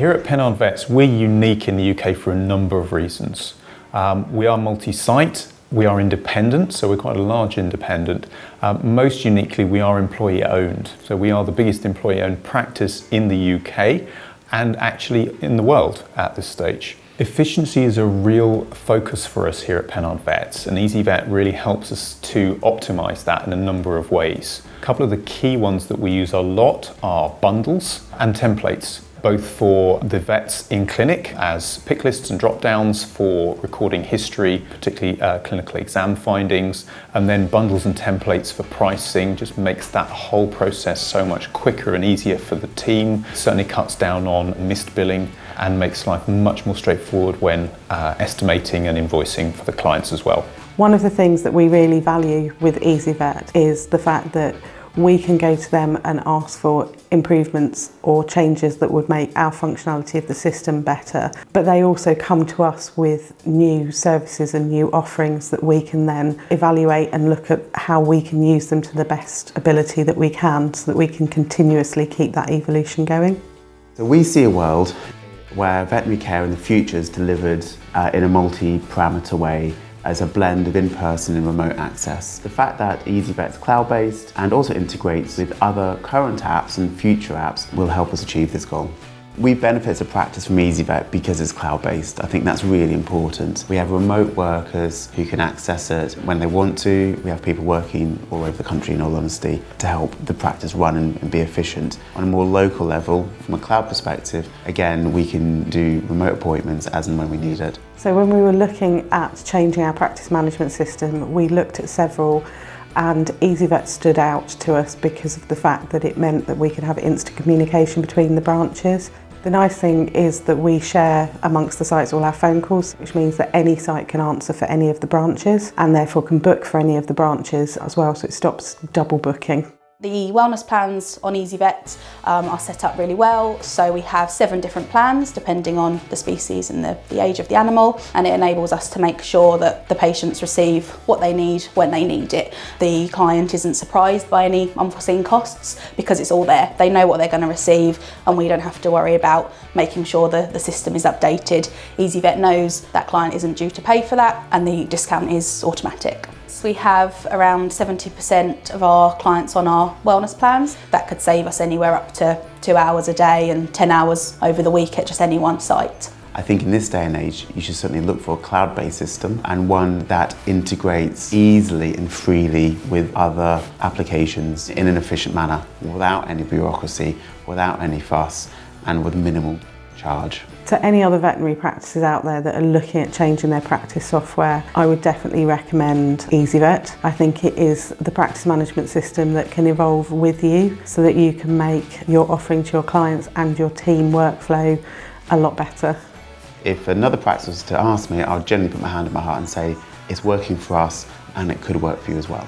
Here at Pennard Vets, we're unique in the UK for a number of reasons. We are multi-site, we are independent, so we're quite a large independent. Most uniquely, we are employee-owned. So we are the biggest employee-owned practice in the UK and actually in the world at this stage. Efficiency is a real focus for us here at Pennard Vets, and ezyVet really helps us to optimise that in a number of ways. A couple of the key ones that we use a lot are bundles and templates, both for the vets in clinic as pick lists and drop downs for recording history, particularly clinical exam findings, and then bundles and templates for pricing. Just makes that whole process so much quicker and easier for the team. Certainly cuts down on missed billing and makes life much more straightforward when estimating and invoicing for the clients as well. One of the things that we really value with ezyVet is the fact that we can go to them and ask for improvements or changes that would make our functionality of the system better. But they also come to us with new services and new offerings that we can then evaluate and look at how we can use them to the best ability that we can, so that we can continuously keep that evolution going. So we see a world where veterinary care in the future is delivered in a multi-parameter way, as a blend of in-person and remote access. The fact that ezyVet's cloud-based and also integrates with other current apps and future apps will help us achieve this goal. We benefit as a practice from ezyVet because it's cloud-based. I think that's really important. We have remote workers who can access it when they want to. We have people working all over the country, in all honesty, to help the practice run and be efficient. On a more local level, from a cloud perspective, again, we can do remote appointments as and when we need it. So when we were looking at changing our practice management system, we looked at several, and ezyVet stood out to us because of the fact that it meant that we could have instant communication between the branches. The nice thing is that we share amongst the sites all our phone calls, which means that any site can answer for any of the branches and therefore can book for any of the branches as well, so it stops double booking. The wellness plans on ezyVet are set up really well, so we have 7 different plans depending on the species and the age of the animal, and it enables us to make sure that the patients receive what they need when they need it. The client isn't surprised by any unforeseen costs because it's all there. They know what they're going to receive and we don't have to worry about making sure the system is updated. ezyVet knows that client isn't due to pay for that and the discount is automatic. We have around 70% of our clients on our wellness plans. That could save us anywhere up to 2 hours a day and 10 hours over the week at just any one site. I think in this day and age, you should certainly look for a cloud-based system and one that integrates easily and freely with other applications in an efficient manner, without any bureaucracy, without any fuss, and with minimal charge. To any other veterinary practices out there that are looking at changing their practice software, I would definitely recommend ezyVet. I think it is the practice management system that can evolve with you so that you can make your offering to your clients and your team workflow a lot better. If another practice was to ask me, I'll generally put my hand on my heart and say it's working for us and it could work for you as well.